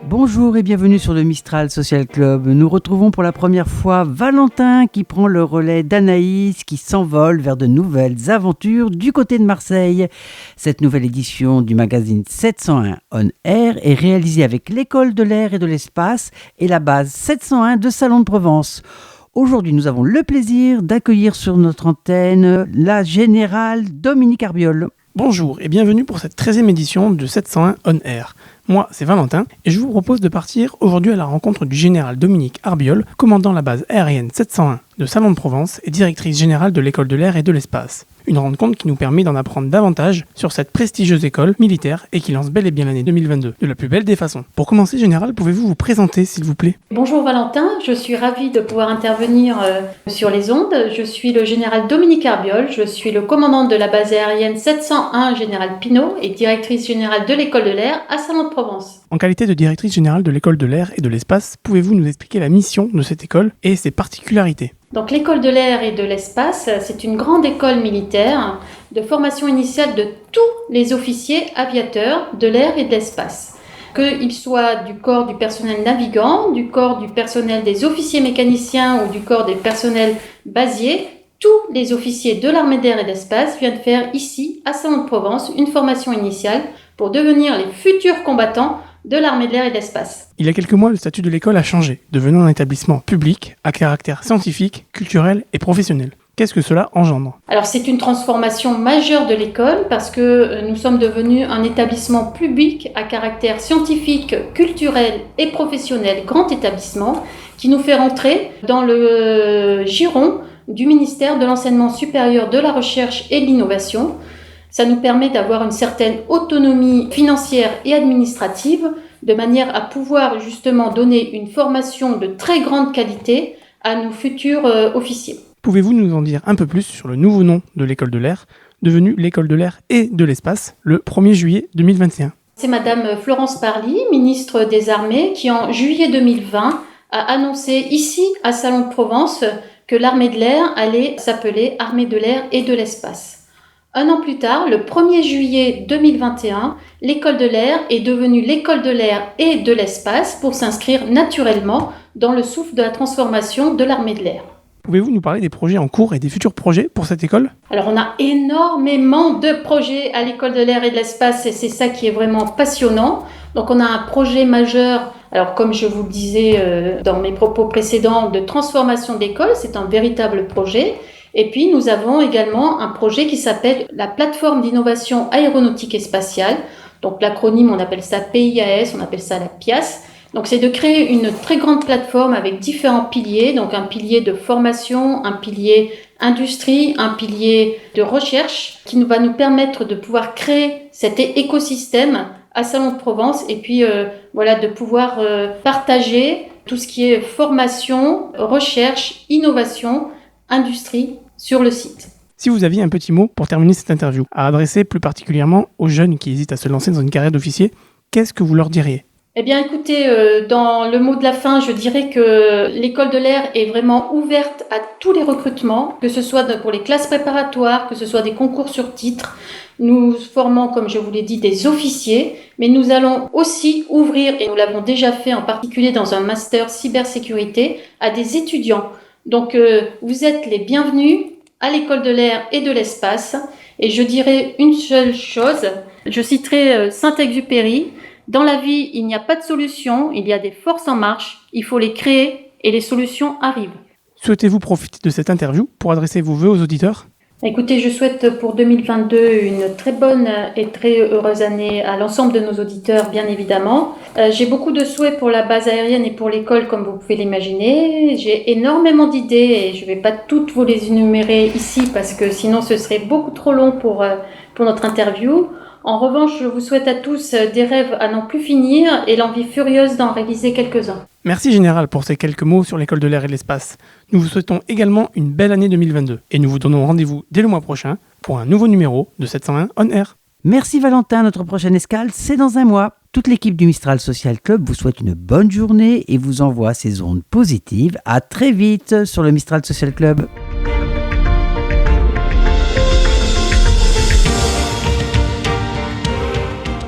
Bonjour et bienvenue sur le Mistral Social Club. Nous retrouvons pour la première fois Valentin qui prend le relais d'Anaïs qui s'envole vers de nouvelles aventures du côté de Marseille. Cette nouvelle édition du magazine 701 On Air est réalisée avec l'École de l'air et de l'espace et la base 701 de Salon de Provence. Aujourd'hui, nous avons le plaisir d'accueillir sur notre antenne la générale Dominique Arbiol. Bonjour et bienvenue pour cette 13e édition de 701 On Air. Moi, c'est Valentin et je vous propose de partir aujourd'hui à la rencontre du général Dominique Arbiol, commandant la base aérienne 701 de Salon de Provence et directrice générale de l'École de l'air et de l'espace. Une rencontre qui nous permet d'en apprendre davantage sur cette prestigieuse école militaire et qui lance bel et bien l'année 2022 de la plus belle des façons. Pour commencer, général, pouvez-vous vous présenter s'il vous plaît ? Bonjour Valentin, je suis ravie de pouvoir intervenir sur les ondes. Je suis le général Dominique Arbiol, je suis le commandant de la base aérienne 701 Général Pinault et directrice générale de l'École de l'air à Salon de Provence. En qualité de directrice générale de l'École de l'air et de l'espace, pouvez-vous nous expliquer la mission de cette école et ses particularités ? Donc l'École de l'air et de l'espace, c'est une grande école militaire de formation initiale de tous les officiers aviateurs de l'air et de l'espace. Qu'ils soient du corps du personnel navigant, du corps du personnel des officiers mécaniciens ou du corps des personnels basiers, tous les officiers de l'armée de l'air et de l'espace viennent faire ici, à Salon de Provence, une formation initiale pour devenir les futurs combattants de l'armée de l'air et de l'espace. Il y a quelques mois, le statut de l'école a changé, devenant un établissement public à caractère scientifique, culturel et professionnel. Qu'est-ce que cela engendre ? Alors c'est une transformation majeure de l'école parce que nous sommes devenus un établissement public à caractère scientifique, culturel et professionnel, grand établissement, qui nous fait rentrer dans le giron du ministère de l'Enseignement supérieur, de la Recherche et de l'Innovation. Ça nous permet d'avoir une certaine autonomie financière et administrative, de manière à pouvoir justement donner une formation de très grande qualité à nos futurs officiers. Pouvez-vous nous en dire un peu plus sur le nouveau nom de l'École de l'air, devenue l'École de l'air et de l'espace, le 1er juillet 2021 ? C'est Madame Florence Parly, ministre des Armées, qui en juillet 2020 a annoncé ici, à Salon de Provence, que l'armée de l'air allait s'appeler Armée de l'air et de l'espace. Un an plus tard, le 1er juillet 2021, l'École de l'air est devenue l'École de l'air et de l'espace pour s'inscrire naturellement dans le souffle de la transformation de l'armée de l'air. Pouvez-vous nous parler des projets en cours et des futurs projets pour cette école ? Alors on a énormément de projets à l'École de l'air et de l'espace et c'est ça qui est vraiment passionnant. Donc on a un projet majeur, alors comme je vous le disais dans mes propos précédents, de transformation d'école, c'est un véritable projet. Et puis, nous avons également un projet qui s'appelle la plateforme d'innovation aéronautique et spatiale. Donc, l'acronyme, on appelle ça PIAS, on appelle ça la PIAS. Donc, c'est de créer une très grande plateforme avec différents piliers. Donc, un pilier de formation, un pilier industrie, un pilier de recherche qui va nous permettre de pouvoir créer cet écosystème à Salon de Provence et puis, de pouvoir partager tout ce qui est formation, recherche, innovation, industrie sur le site. Si vous aviez un petit mot pour terminer cette interview, à adresser plus particulièrement aux jeunes qui hésitent à se lancer dans une carrière d'officier, qu'est-ce que vous leur diriez ? Eh bien écoutez, dans le mot de la fin, je dirais que l'École de l'air est vraiment ouverte à tous les recrutements, que ce soit pour les classes préparatoires, que ce soit des concours sur titre. Nous formons, comme je vous l'ai dit, des officiers, mais nous allons aussi ouvrir, et nous l'avons déjà fait en particulier dans un master cybersécurité, à des étudiants. Donc, vous êtes les bienvenus à l'École de l'air et de l'espace. Et je dirais une seule chose, je citerai Saint-Exupéry. Dans la vie, il n'y a pas de solution, il y a des forces en marche, il faut les créer et les solutions arrivent. Souhaitez-vous profiter de cette interview pour adresser vos vœux aux auditeurs ? Écoutez, je souhaite pour 2022 une très bonne et très heureuse année à l'ensemble de nos auditeurs, bien évidemment. J'ai beaucoup de souhaits pour la base aérienne et pour l'école, comme vous pouvez l'imaginer. J'ai énormément d'idées et je ne vais pas toutes vous les énumérer ici parce que sinon ce serait beaucoup trop long pour notre interview. En revanche, je vous souhaite à tous des rêves à n'en plus finir et l'envie furieuse d'en réaliser quelques-uns. Merci Général pour ces quelques mots sur l'École de l'air et de l'espace. Nous vous souhaitons également une belle année 2022 et nous vous donnons rendez-vous dès le mois prochain pour un nouveau numéro de 701 On Air. Merci Valentin, notre prochaine escale, c'est dans un mois. Toute l'équipe du Mistral Social Club vous souhaite une bonne journée et vous envoie ses ondes positives. À très vite sur le Mistral Social Club.